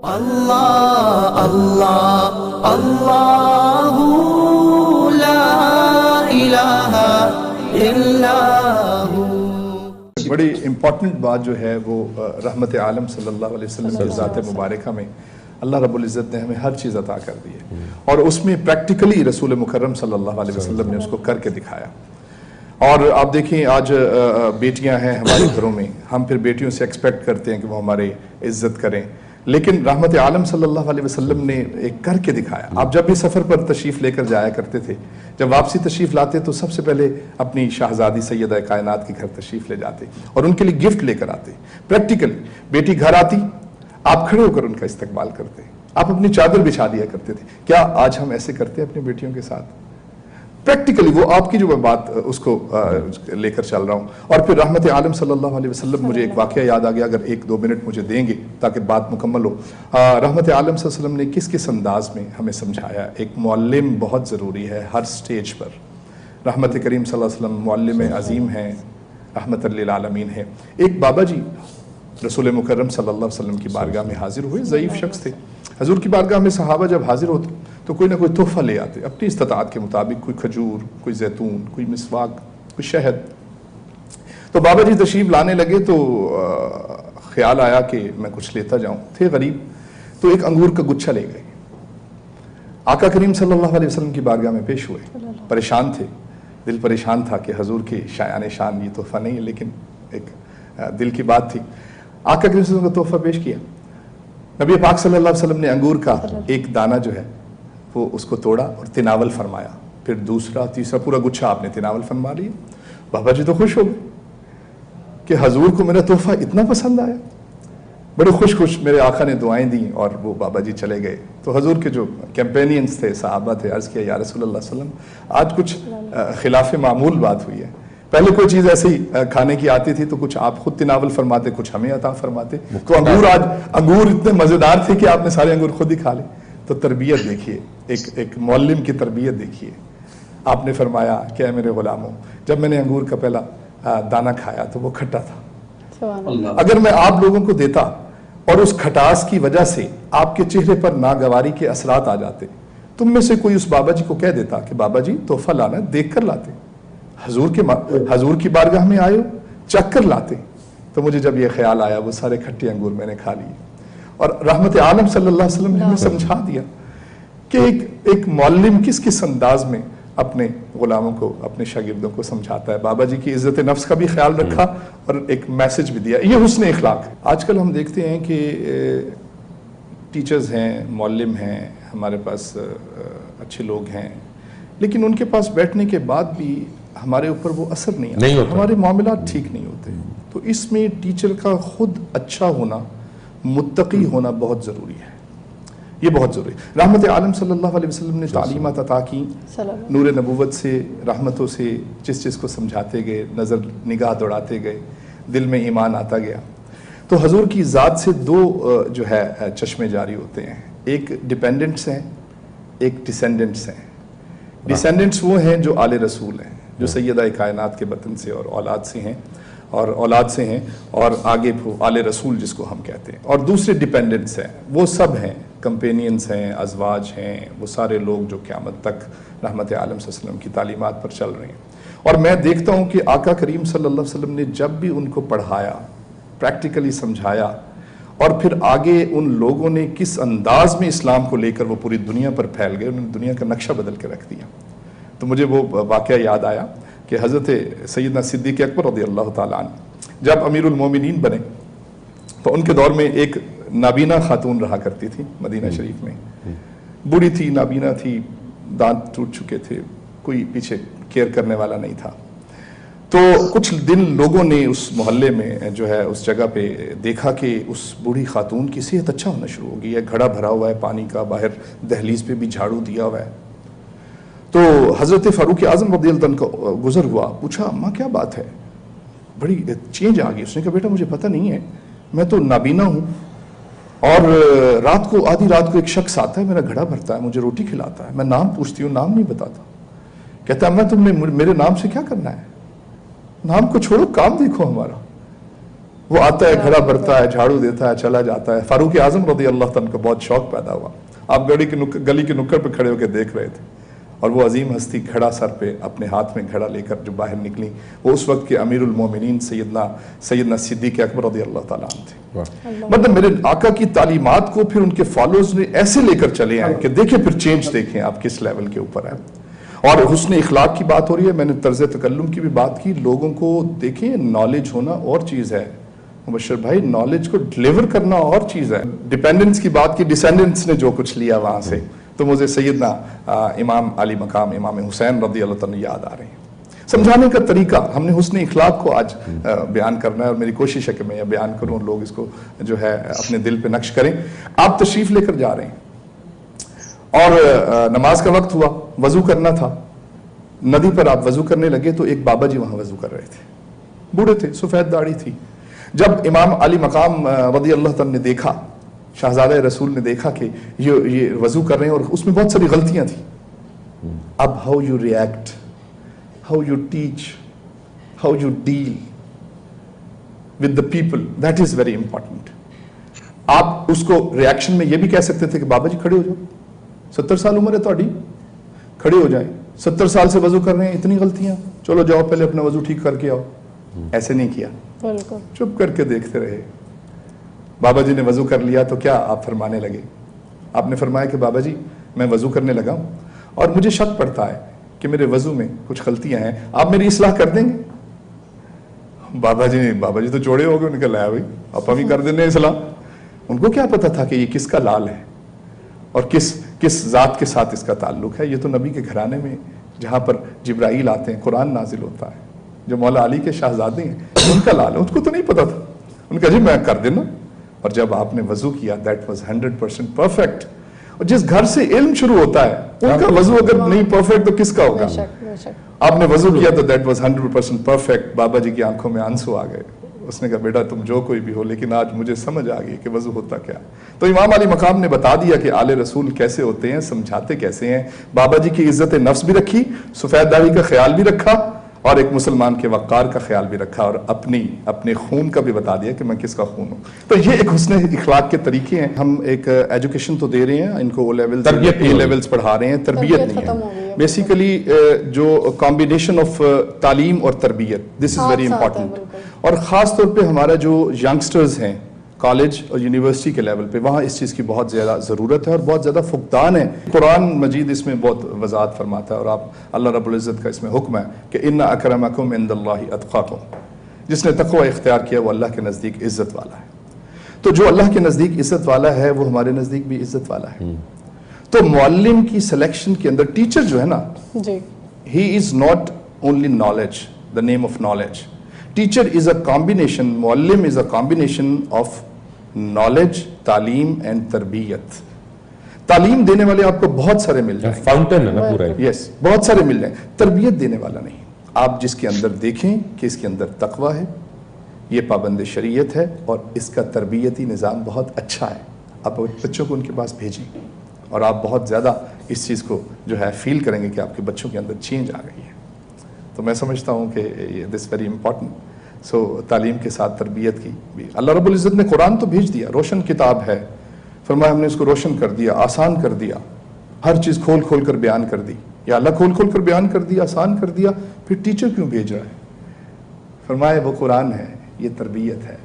اللہ اللہ اللہ لا الہ الا ہو۔ بڑی امپورٹنٹ بات جو ہے وہ رحمت عالم صلی اللہ علیہ وسلم کی ذات مبارکہ میں اللہ رب العزت نے ہمیں ہر چیز عطا کر دی ہے، اور اس میں پریکٹیکلی رسول مکرم صلی اللہ علیہ وسلم نے اس کو کر کے دکھایا۔ اور آپ دیکھیں آج بیٹیاں ہیں ہمارے گھروں میں، ہم پھر بیٹیوں سے ایکسپیکٹ کرتے ہیں کہ وہ ہمارے عزت کریں، لیکن رحمت عالم صلی اللہ علیہ وسلم نے ایک کر کے دکھایا۔ آپ جب بھی سفر پر تشریف لے کر جایا کرتے تھے، جب واپسی تشریف لاتے تو سب سے پہلے اپنی شہزادی سیدہ کائنات کے گھر تشریف لے جاتے اور ان کے لیے گفٹ لے کر آتے۔ پریکٹیکلی بیٹی گھر آتی، آپ کھڑے ہو کر ان کا استقبال کرتے، آپ اپنی چادر بچھا دیا کرتے تھے۔ کیا آج ہم ایسے کرتے ہیں اپنی بیٹیوں کے ساتھ؟ پریکٹیکلی وہ آپ کی جو میں بات اس کو لے کر چل رہا ہوں۔ اور پھر رحمت عالم صلی اللہ علیہ وسلم، مجھے ایک واقعہ یاد آ گیا، اگر 1-2 منٹ مجھے دیں گے تاکہ بات مکمل ہو۔ رحمت عالم صلی اللہ علیہ وسلم نے کس انداز میں ہمیں سمجھایا۔ ایک معلم بہت ضروری ہے ہر سٹیج پر۔ رحمت کریم صلی اللہ علیہ وسلم معلم عظیم ہیں، رحمت للعالمین ہیں۔ ایک بابا جی رسول مکرم صلی اللہ علیہ وسلم کی بارگاہ میں حاضر ہوئے، ضعیف شخص تھے۔ حضور کی بارگاہ میں صحابہ جب حاضر ہوتے تو کوئی نہ کوئی تحفہ لے آتے اپنی استطاعت کے مطابق، کوئی کھجور، کوئی زیتون، کوئی مسواک، کوئی شہد۔ تو بابا جی تشریف لانے لگے تو خیال آیا کہ میں کچھ لیتا جاؤں، تھے غریب، تو ایک انگور کا گچھا لے گئے۔ آقا کریم صلی اللہ علیہ وسلم کی بارگاہ میں پیش ہوئے، پریشان تھے، دل پریشان تھا کہ حضور کے شایان شان یہ تحفہ نہیں ہے، لیکن ایک دل کی بات تھی۔ آقا کریم صلی اللہ علیہ وسلم کا تحفہ پیش کیا۔ نبی پاک صلی اللہ علیہ وسلم نے انگور کا ایک دانہ جو ہے وہ اس کو توڑا اور تناول فرمایا، پھر دوسرا تیسرا پورا گچھا آپ نے تناول فرما لیا۔ بابا جی تو خوش ہو گئے کہ حضور کو میرا تحفہ اتنا پسند آیا، بڑے خوش میرے آقا نے دعائیں دیں اور وہ بابا جی چلے گئے۔ تو حضور کے جو کیمپینینز تھے، صحابہ تھے، عرض کیا یا رسول اللہ صلی اللہ علیہ وسلم آج کچھ خلاف معمول بات ہوئی ہے، پہلے کوئی چیز ایسے ہی کھانے کی آتی تھی تو کچھ آپ خود تناول فرماتے، کچھ ہمیں عطا فرماتے، تو انگور اتنے مزیدار تھے کہ آپ نے سارے انگور خود ہی کھا لے۔ تو تربیت دیکھیے، ایک معلم کی تربیت دیکھیے۔ آپ نے فرمایا کہ اے میرے غلاموں، جب میں نے انگور کا پہلا دانہ کھایا تو وہ کھٹا تھا، اگر میں آپ لوگوں کو دیتا اور اس کھٹاس کی وجہ سے آپ کے چہرے پر ناگواری کے اثرات آ جاتے، تم میں سے کوئی اس بابا جی کو کہہ دیتا کہ بابا جی تحفہ لانا دیکھ کر لاتے، حضور کی بارگاہ میں آئے چک کر لاتے، تو مجھے جب یہ خیال آیا وہ سارے کھٹے انگور میں نے کھا لیے۔ اور رحمت عالم صلی اللہ علیہ وسلم نے ہمیں سمجھا دیا کہ ایک معلم کس انداز میں اپنے غلاموں کو، اپنے شاگردوں کو سمجھاتا ہے۔ بابا جی کی عزت نفس کا بھی خیال رکھا اور ایک میسج بھی دیا، یہ حسن اخلاق ہے۔ آج کل ہم دیکھتے ہیں کہ ٹیچرز ہیں، معلم ہیں، ہمارے پاس اچھے لوگ ہیں، لیکن ان کے پاس بیٹھنے کے بعد بھی ہمارے اوپر وہ اثر نہیں آتا، ہمارے معاملات ٹھیک نہیں ہوتے۔ تو اس میں ٹیچر کا خود اچھا ہونا، متقی ہونا بہت ضروری ہے، یہ بہت ضروری ہے۔ رحمت عالم صلی اللہ علیہ وسلم نے تعلیمات عطا کی، نور نبوت سے، رحمتوں سے، جس کو سمجھاتے گئے، نگاہ دوڑاتے گئے، دل میں ایمان آتا گیا۔ تو حضور کی ذات سے 2 جو ہے چشمے جاری ہوتے ہیں، ایک ڈیپینڈنٹس ہیں، ایک ڈیسینڈنٹس ہیں۔ ڈیسینڈنٹس وہ ہیں جو آل رسول ہیں، جو سیدہ کائنات کے بطن سے اور اولاد سے ہیں، اور آگے آل رسول جس کو ہم کہتے ہیں۔ اور دوسرے ڈیپینڈنٹس ہیں، وہ سب ہیں، کمپینینز ہیں، ازواج ہیں، وہ سارے لوگ جو قیامت تک رحمت عالم صلی اللہ علیہ وسلم کی تعلیمات پر چل رہے ہیں۔ اور میں دیکھتا ہوں کہ آقا کریم صلی اللہ علیہ وسلم نے جب بھی ان کو پڑھایا، پریکٹیکلی سمجھایا، اور پھر آگے ان لوگوں نے کس انداز میں اسلام کو لے کر وہ پوری دنیا پر پھیل گئے، انہوں نے دنیا کا نقشہ بدل کے رکھ دیا۔ تو مجھے وہ واقعہ یاد آیا کہ حضرت سیدنا صدیق اکبر رضی اللہ تعالیٰ عنہ جب امیر المومنین بنے تو ان کے دور میں ایک نابینا خاتون رہا کرتی تھی مدینہ شریف میں، بوڑھی تھی، نابینا تھی، دانت ٹوٹ چکے تھے، کوئی پیچھے کیئر کرنے والا نہیں تھا۔ تو کچھ دن لوگوں نے اس محلے میں جو ہے اس جگہ پہ دیکھا کہ اس بوڑھی خاتون کی صحت اچھا ہونا شروع ہو گئی ہے، گھڑا بھرا ہوا ہے پانی کا، باہر دہلیز پہ بھی جھاڑو دیا ہوا ہے۔ تو حضرت فاروق اعظم رضی اللہ عنہ کا گزر ہوا، پوچھا اماں کیا بات ہے، بڑی چینج آ گئی۔ اس نے کہا بیٹا مجھے پتہ نہیں ہے، میں تو نابینا ہوں، اور آدھی رات کو ایک شخص آتا ہے، میرا گھڑا بھرتا ہے، مجھے روٹی کھلاتا ہے، میں نام پوچھتی ہوں، نام نہیں بتاتا، کہتا ہے میں تم نے میرے نام سے کیا کرنا ہے، نام کو چھوڑو، کام دیکھو ہمارا۔ وہ آتا ہے, گھڑا بھرتا ہے, جھاڑو دیتا ہے, چلا جاتا ہے. فاروق اعظم رضی اللہ تعالیٰ کو بہت شوق پیدا ہوا. آپ گلی کے نکڑ پہ کھڑے ہو کے دیکھ رہے تھے, اور وہ عظیم ہستی گھڑا سر پہ اپنے ہاتھ میں گھڑا لے کر جو باہر نکلی, وہ اس وقت کے امیر المومنین سیدنا صدیق اکبر رضی اللہ تعالیٰ عنہ تھے. مطلب میرے آقا کی تعلیمات کو پھر ان کے فالوز نے ایسے لے کر چلے ہیں کہ دیکھیں پھر چینج دیکھیں آپ کس لیول کے اوپر ہیں. اور حسن اخلاق کی بات ہو رہی ہے, میں نے طرز تکلم کی بھی بات کی. لوگوں کو دیکھیں, نالج ہونا اور چیز ہے مبشر بھائی, نالج کو ڈلیور کرنا اور چیز ہے. ڈیپینڈنس کی بات کی, ڈیسینڈنٹس نے جو کچھ لیا وہاں سے, تو مجھے سیدنا امام علی مقام امام حسین رضی اللہ تعالیٰ یاد آ رہے ہیں. سمجھانے کا طریقہ, ہم نے حسن اخلاق کو آج بیان کرنا ہے, اور میری کوشش ہے کہ میں یہ بیان کروں, لوگ اس کو جو ہے اپنے دل پہ نقش کریں. آپ تشریف لے کر جا رہے ہیں, اور نماز کا وقت ہوا, وضو کرنا تھا, ندی پر آپ وضو کرنے لگے تو ایک بابا جی وہاں وضو کر رہے تھے, بوڑھے تھے, سفید داڑھی تھی. جب امام علی مقام رضی اللہ تعالیٰ نے دیکھا, شہزادہ رسول نے دیکھا کہ یہ وضو کر رہے ہیں اور اس میں بہت ساری غلطیاں تھیں. اب how you react, how you teach, how you deal with the people, that is very important. آپ اس کو ریئیکشن میں یہ بھی کہہ سکتے تھے کہ بابا جی کھڑے ہو جاؤ, 70 سال عمر ہے تہاڈی, کھڑے ہو جائیں, 70 سال سے وضو کر رہے ہیں, اتنی غلطیاں, چلو جاؤ پہلے اپنا وضو ٹھیک کر کے آؤ. ایسے نہیں کیا, چپ کر کے دیکھتے رہے. بابا جی نے وضو کر لیا تو کیا آپ فرمانے لگے؟ آپ نے فرمایا کہ بابا جی میں وضو کرنے لگا ہوں اور مجھے شک پڑتا ہے کہ میرے وضو میں کچھ غلطیاں ہیں, آپ میری اصلاح کر دیں گے؟ بابا جی تو چوڑے ہو گئے, ان کا لایا بھائی آپ بھی کر دینے اصلاح. ان کو کیا پتا تھا کہ یہ کس کا لال ہے اور کس ذات کے ساتھ اس کا تعلق ہے. یہ تو نبی کے گھرانے میں جہاں پر جبرائیل آتے ہیں, قرآن نازل ہوتا ہے, جو مولا علی کے شہزادے ہیں, ان کا لال ہے. ان کو تو نہیں پتا تھا. ان کا جی میں کر دینا. اور جب آپ نے وضو کیا, دیٹ واز 100% پرفیکٹ. اور جس گھر سے علم شروع ہوتا ہے ان کا وضو اگر نہیں پرفیکٹ تو کس کا ہوگا؟ آپ نے وضو کیا تو دیٹ واز 100% پرفیکٹ. بابا جی کی آنکھوں میں آنسو آ گئے. اس نے کہا بیٹا تم جو کوئی بھی ہو, لیکن آج مجھے سمجھ آ گئی کہ وضو ہوتا کیا. تو امام علی مقام نے بتا دیا کہ آل رسول کیسے ہوتے ہیں, سمجھاتے کیسے ہیں. بابا جی کی عزت نفس بھی رکھی, سفید داڑھی کا خیال بھی رکھا, اور ایک مسلمان کے وقار کا خیال بھی رکھا, اور اپنے خون کا بھی بتا دیا کہ میں کس کا خون ہوں. تو یہ ایک حسن اخلاق کے طریقے ہیں. ہم ایک ایجوکیشن تو دے رہے ہیں ان کو, اے لیولز پڑھا رہے ہیں, تربیت نہیں ہے. بیسیکلی جو کمبینیشن آف تعلیم اور تربیت, دس از ویری امپورٹنٹ. اور خاص طور پہ ہمارا جو ینگسٹرز ہیں کالج اور یونیورسٹی کے لیول پہ, وہاں اس چیز کی بہت زیادہ ضرورت ہے اور بہت زیادہ فقدان ہے. قرآن مجید اس میں بہت وضاحت فرماتا ہے, اور آپ اللہ رب العزت کا اس میں حکم ہے کہ ان اکرمکم عند اللہ اتقاکم, جس نے تقوی اختیار کیا وہ اللہ کے نزدیک عزت والا ہے. تو جو اللہ کے نزدیک عزت والا ہے وہ ہمارے نزدیک بھی عزت والا ہے. تو معلم کی سلیکشن کے اندر ٹیچر جو ہے نا, he is not only knowledge, the name of knowledge. Teacher is a combination, معلم is a combination of knowledge, تعلیم اینڈ تربیت. تعلیم دینے والے آپ کو بہت سارے مل جائیں, فاؤنٹین ہے نا پورا, یس بہت سارے مل جائیں. تربیت دینے والا نہیں. آپ جس کے اندر دیکھیں کہ اس کے اندر تقوی ہے, یہ پابند شریعت ہے, اور اس کا تربیتی نظام بہت اچھا ہے, آپ بچوں کو ان کے پاس بھیجیں, اور آپ بہت زیادہ اس چیز کو جو ہے فیل کریں گے کہ آپ کے بچوں کے اندر چینج آ گئی ہے. تو میں سمجھتا ہوں کہ دس ویری امپورٹنٹ. سو تعلیم کے ساتھ تربیت کی بھی اللہ رب العزت نے قرآن تو بھیج دیا, روشن کتاب ہے, فرمایا ہم نے اس کو روشن کر دیا, آسان کر دیا, ہر چیز کھول کھول کر بیان کر دی. یا اللہ کھول کھول کر بیان کر دیا, آسان کر دیا, پھر ٹیچر کیوں بھیج رہا ہے؟ فرمایا وہ قرآن ہے, یہ تربیت ہے.